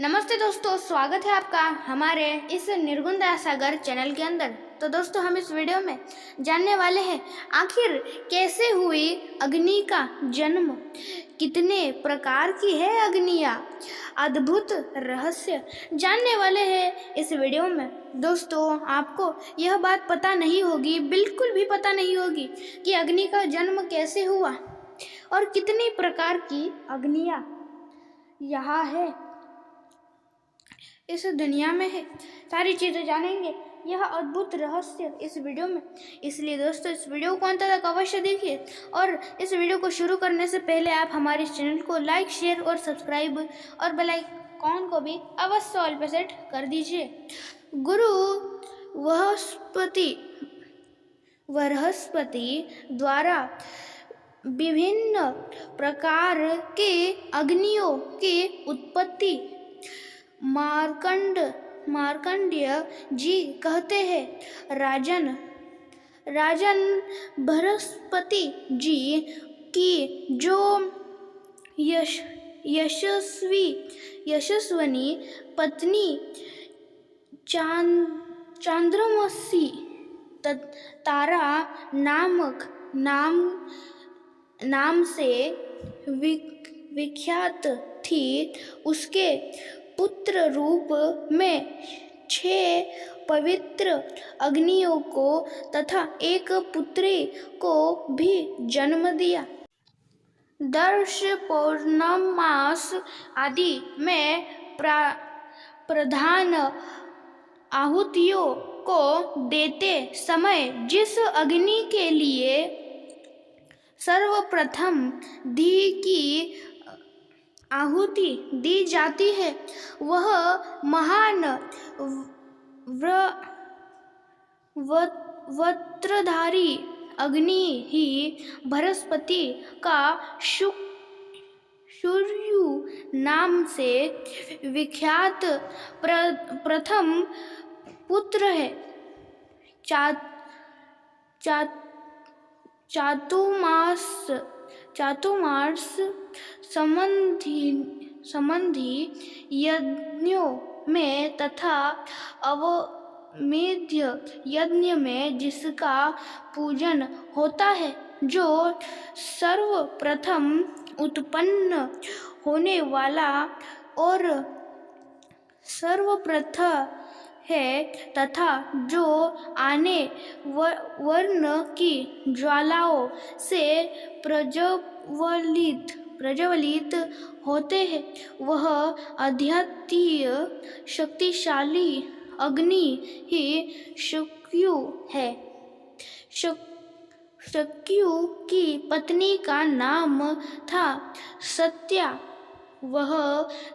नमस्ते दोस्तों, स्वागत है आपका हमारे इस निर्गुण दया सागर चैनल के अंदर। तो दोस्तों, हम इस वीडियो में जानने वाले हैं आखिर कैसे हुई अग्नि का जन्म, कितने प्रकार की है अग्नियाँ, अद्भुत रहस्य जानने वाले हैं इस वीडियो में। दोस्तों, आपको यह बात पता नहीं होगी, बिल्कुल भी पता नहीं होगी कि अग्नि का जन्म कैसे हुआ और कितनी प्रकार की अग्नियाँ यहाँ है, इस दुनिया में है। सारी चीज़ें जानेंगे, यह अद्भुत रहस्य इस वीडियो में। इसलिए दोस्तों, इस वीडियो को अंत तक अवश्य देखिए और इस वीडियो को शुरू करने से पहले आप हमारे चैनल को लाइक, शेयर और सब्सक्राइब और बेल आइकॉन को भी अवश्य ऑल पे सेट कर दीजिए। गुरु बृहस्पति द्वारा विभिन्न प्रकार के अग्नियों की उत्पत्ति मार्कंडेय जी कहते हैं। राजन बृहस्पति जी की जो यशस्वनी पत्नी चांद्रमसी तारा नाम से विख्यात थी, उसके पुत्र रूप में 6 पवित्र अग्नियों को तथा एक पुत्री को भी जन्म दिया। दर्श पौर्णमास आदि में प्रधान आहुतियों को देते समय जिस अग्नि के लिए सर्वप्रथम घी की आहुति दी जाती है, वह महान वस्त्रधारी अग्नि ही बृहस्पति का सूर्यु नाम से विख्यात प्रथम पुत्र है। चातुर्मास संबंधी यज्ञों में तथा अश्वमेध यज्ञ में जिसका पूजन होता है, जो सर्वप्रथम उत्पन्न होने वाला और सर्वप्रथम है तथा जो आने वर्ण की ज्वालाओं से प्रज्वलित होते हैं, वह अद्वितीय शक्तिशाली अग्नि ही शक्यु है। शक्यु की पत्नी का नाम था सत्या, वह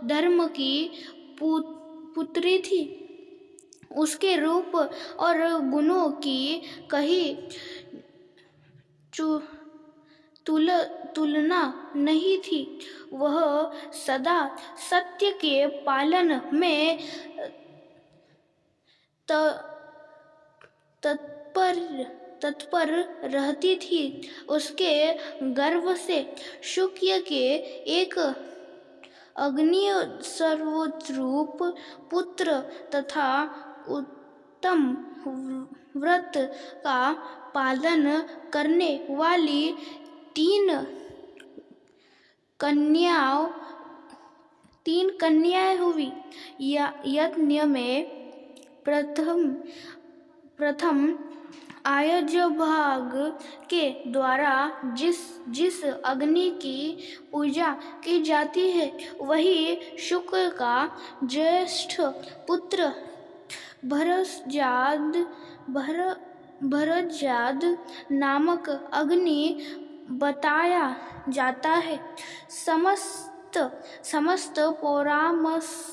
धर्म की पुत्री थी। उसके रूप और गुणों की कहीं तुलना नहीं थी। वह सदा सत्य के पालन में तत्पर रहती थी। उसके गर्भ से शुक्र के एक अग्नि सर्वरूप पुत्र तथा उत्तम व्रत का पालन करने वाली 3 कन्याएं हुई। यज्ञ में प्रथम आयुर्भाग के द्वारा जिस अग्नि की पूजा की जाती है, वही शुक्र का ज्येष्ठ पुत्र भरद्वाज नामक अग्नि बताया जाता है। समस्त पौराणिक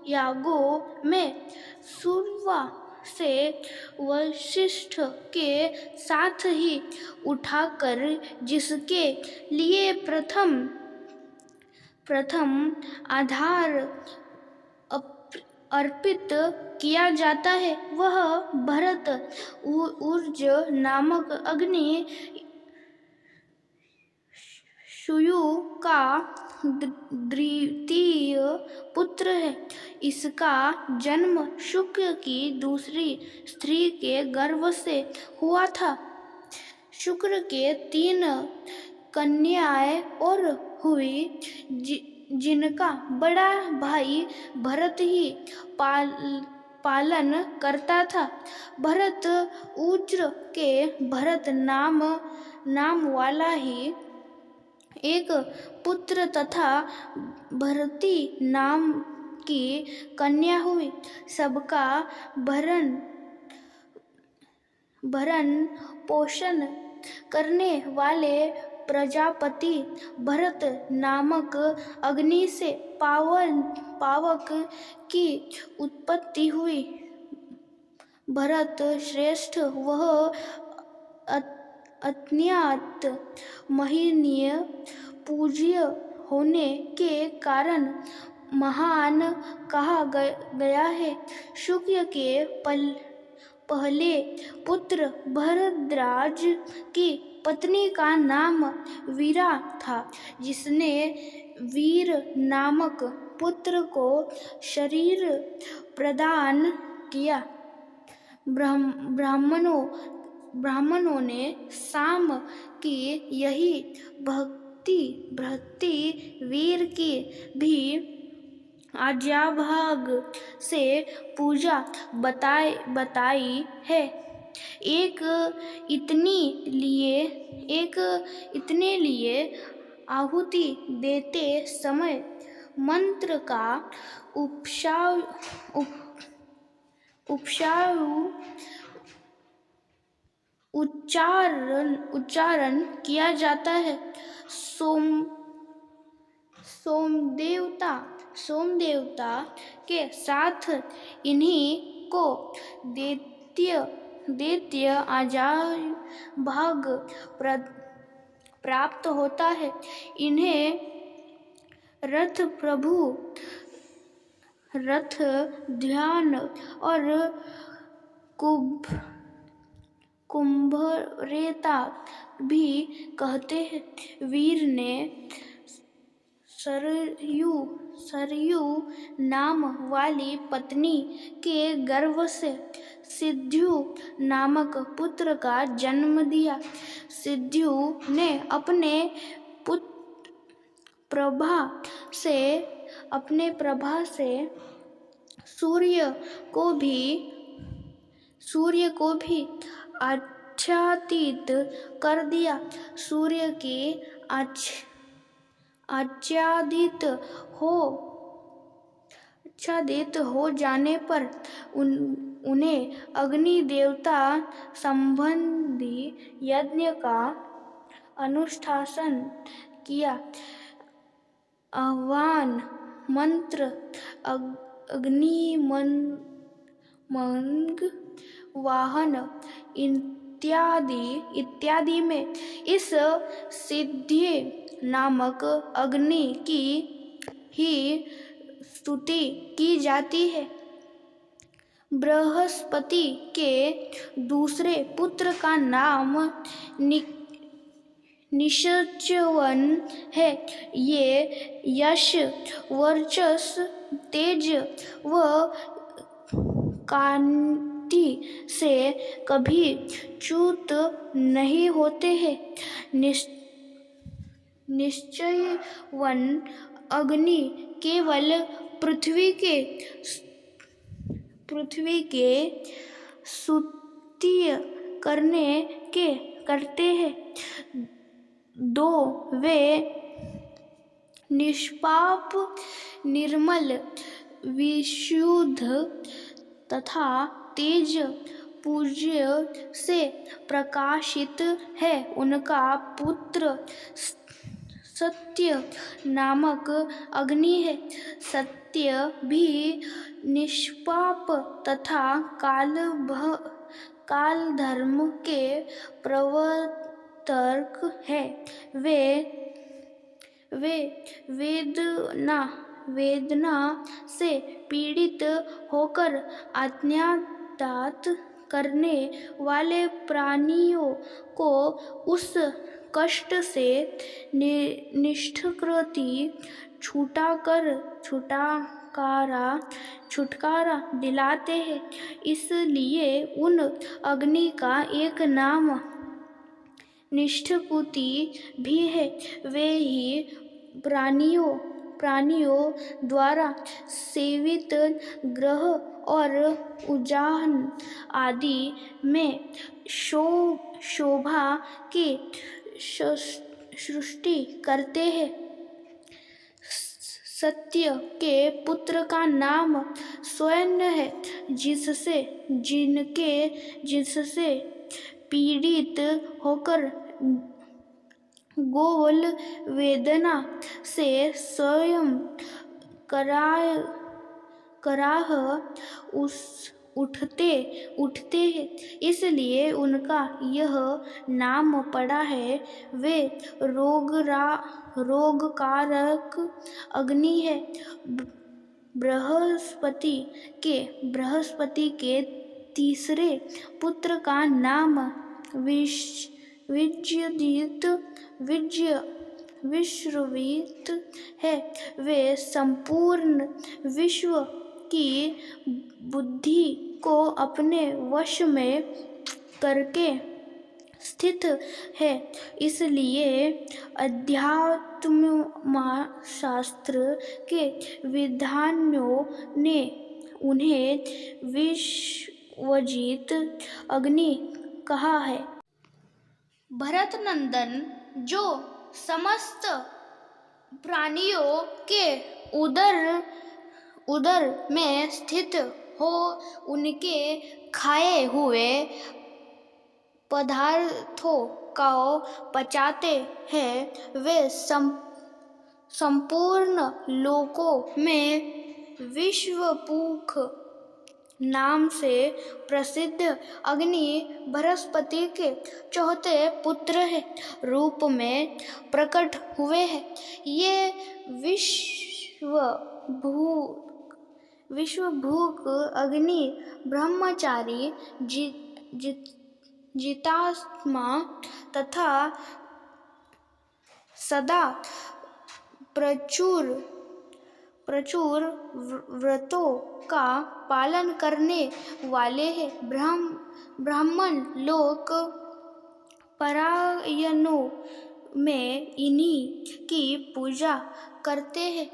यागों में सूर्य से वशिष्ठ के साथ ही उठाकर जिसके लिए प्रथम आधार अर्पित किया जाता है, वह भरत ऊर्ज नामक अग्नि सूर्य का द्वितीय पुत्र है। इसका जन्म शुक्र की दूसरी स्त्री के गर्भ से हुआ था। शुक्र के 3 कन्याएं और हुई, जिनका बड़ा भाई भरत ही पालन करता था। भरत उज्र के भरत नाम वाला ही एक पुत्र तथा भरती नाम की कन्या हुई। सबका भरण पोषण करने वाले प्रजापति भरत नामक अग्नि से पावक की उत्पत्ति हुई। भरत श्रेष्ठ वह अत्यंत महनीय पूज्य होने के कारण महान कहा गया है। शुक्र के पहले पुत्र भरद्वाज की पत्नी का नाम वीरा था, जिसने वीर नामक पुत्र को शरीर प्रदान किया। ब्राह्मणों ने शाम की यही भक्ति वीर की भी आज्ञाभाग से पूजा बताई है। एक इतने लिए आहुति देते समय मंत्र का उच्चारण किया जाता है। सोमदेवता के साथ इन्हीं को दैत्य आज्ञाभाग प्राप्त होता है। इन्हें रथ ध्यान और कुंभरेता भी कहते हैं। वीर ने सरयू नाम वाली पत्नी के गर्भ से सिद्धू नामक पुत्र का जन्म दिया। सिद्धू ने अपने प्रभा से सूर्य को भी आच्छादित कर दिया। सूर्य के आच्छादित हो जाने पर उन्हें अग्नि देवता संबंधी यज्ञ का अनुष्ठान किया। आह्वान मंत्र, अग्निमंग वाहन इत्यादि में इस सिद्धि नामक अग्नि की ही स्तुति की जाती है। बृहस्पति के दूसरे पुत्र का नाम निश्चवन है। ये यश, वर्चस, तेज व कांति से कभी च्युत नहीं होते हैं। निश्चयवन अग्नि केवल पृथ्वी के स्तुति करते हैं। 2 वे निष्पाप, निर्मल, विशुद्ध तथा तेज पूज्य से प्रकाशित है। उनका पुत्र सत्य नामक अग्नि है। सत्य भी निष्पाप तथा काल धर्म के प्रवर्तक है। वे वेदना से पीड़ित होकर अत्याचार करने वाले प्राणियों को उस कष्ट से निष्कृति छुटकारा दिलाते हैं। इसलिए उन अग्नि का एक नाम निष्ठुपुति भी है। वे ही प्राणियों द्वारा सेवित ग्रह और उजान आदि में शोभा की सृष्टि करते हैं। सत्य के पुत्र का नाम स्वयं है, जिससे पीड़ित होकर गोल वेदना से स्वयं कराह उठते हैं, इसलिए उनका यह नाम पड़ा है। वे रोगकारक अग्नि है। बृहस्पति के तीसरे पुत्र का नाम विश्वजित है। वे संपूर्ण विश्व की बुद्धि को अपने वश में करके स्थित है, इसलिए अध्यात्मशास्त्र के विद्वानों ने उन्हें विश्वजित अग्नि कहा है। भरत नंदन जो समस्त प्राणियों के उदर में स्थित हो उनके खाए हुए पदार्थों को पचाते हैं, वे संपूर्ण लोकों में विश्वपुख नाम से प्रसिद्ध अग्नि बृहस्पति के चौथे पुत्र है रूप में प्रकट हुए हैं। ये विश्वभूख अग्नि ब्रह्मचारी, जितात्मा तथा सदा प्रचुर व्रतों का पालन करने वाले हैं। ब्राह्मण लोक परायणों में इन्हीं की पूजा करते हैं।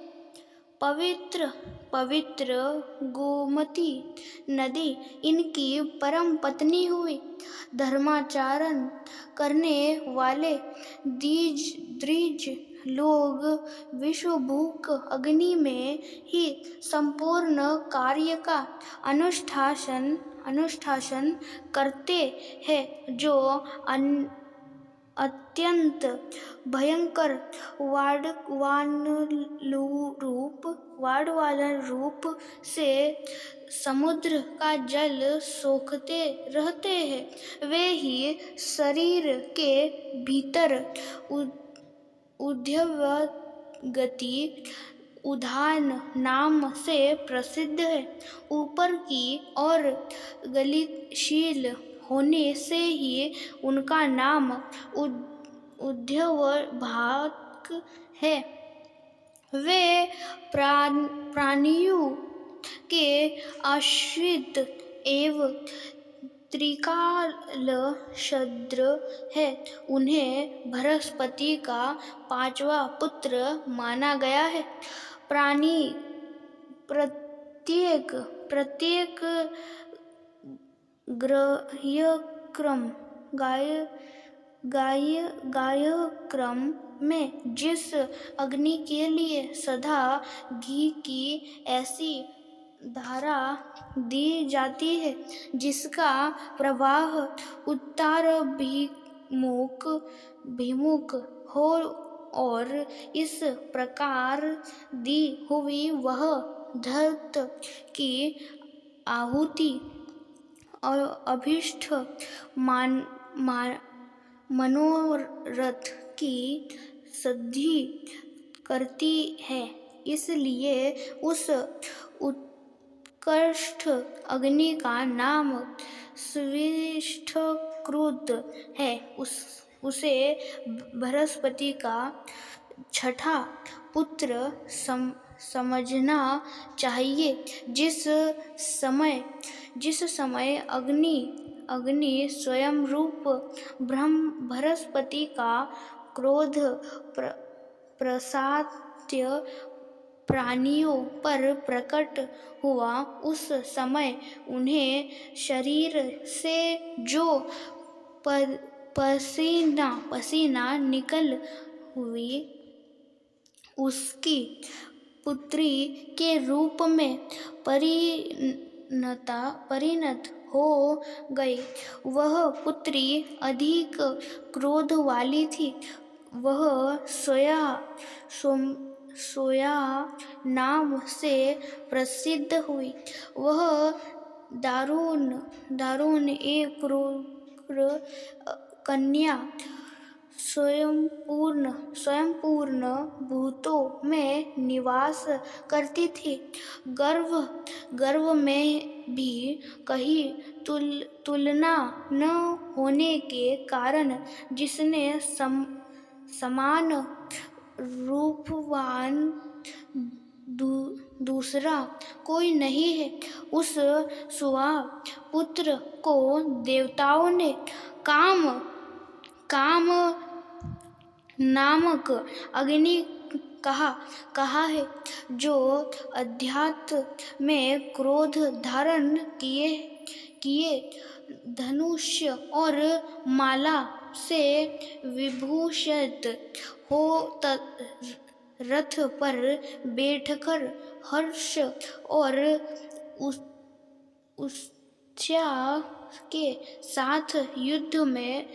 पवित्र गोमती नदी इनकी परम पत्नी हुई। धर्माचरण करने वाले द्विज लोग विश्वभूख अग्नि में ही संपूर्ण कार्य का अनुष्ठान करते हैं, जो अत्यंत भयंकर वाड़ रूप से समुद्र का जल सोखते रहते हैं। वे ही शरीर के भीतर उद्गति उद्यान नाम से प्रसिद्ध है। ऊपर की ओर गतिशील होने से ही उनका नाम उद्यवभाक है। वे प्राणियों के आश्रित एवं त्रिकालशूद्र है। उन्हें बृहस्पति का पांचवा पुत्र माना गया है। प्राणी प्रत्येक गायक्रम में जिस अग्नि के लिए सदा घी की ऐसी धारा दी जाती है जिसका प्रवाह उत्तराभिमुख हो और इस प्रकार दी हुई वह धर्त की आहुति और अभीष्ट मनोरथ की सिद्धि करती है। इसलिए उस उत्कृष्ट अग्नि का नाम स्विष्ठकृत है। उसे बृहस्पति का छठा पुत्र समझना चाहिए। जिस समय अग्नि स्वयं रूप बृहस्पति का क्रोध प्रसाद्य प्राणियों पर प्रकट हुआ, उस समय उन्हें शरीर से जो पसीना निकल हुई, उसकी पुत्री के रूप में परिणत हो गई। वह पुत्री अधिक क्रोध वाली थी। वह सोया नाम से प्रसिद्ध हुई। वह दारुण एक क्रूर कन्या स्वयंपूर्ण भूतों में निवास करती थी। गर्भ में भी कहीं तुलना न होने के कारण जिसने समान रूपवान दूसरा कोई नहीं है। उस सुवा पुत्र को देवताओं ने काम नामक अग्नि कहा है, जो अध्यात्म में क्रोध धारण किए धनुष्य और माला से विभूषित हो रथ पर बैठकर हर्ष और उत्साह के साथ युद्ध में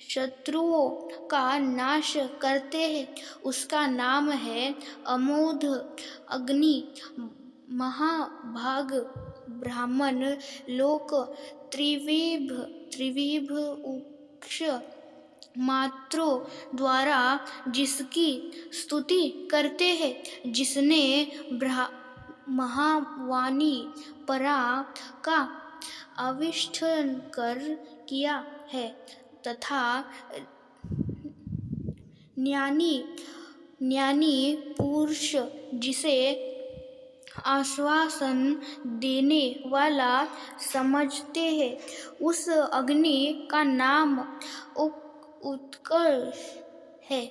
शत्रुओं का नाश करते हैं। उसका नाम है अमोघ अग्नि। महाभाग ब्राह्मण लोक त्रिविध उक्ष मात्रों द्वारा जिसकी स्तुति करते हैं, जिसने महावाणी परा का आविष्कार किया है तथा ज्ञानी पुरुष जिसे आश्वासन देने वाला समझते हैं, उस अग्नि का नाम उत्कर्ष है।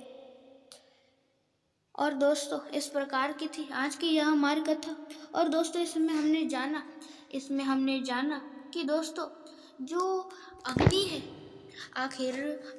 और दोस्तों, इस प्रकार की थी आज की यह हमारी कथा। और दोस्तों, इसमें हमने जाना कि दोस्तों, जो अग्नि है, आखिर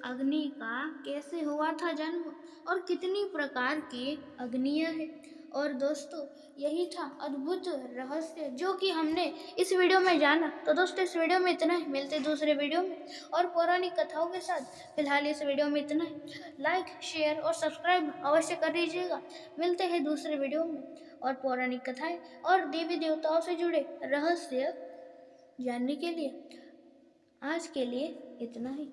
अग्नि का कैसे हुआ था जन्म और कितनी प्रकार की अग्नियां हैं। और दोस्तों, यही था अद्भुत रहस्य जो कि हमने इस वीडियो में जाना। तो दोस्तों, इस वीडियो में इतना ही। मिलते हैं दूसरे वीडियो में और पौराणिक कथाओं के साथ। फिलहाल इस वीडियो में इतना ही। लाइक, शेयर और सब्सक्राइब अवश्य कर दीजिएगा। मिलते हैं दूसरे वीडियो में और पौराणिक कथाएं और देवी देवताओं से जुड़े रहस्य जानने के लिए। आज के लिए इतना ही।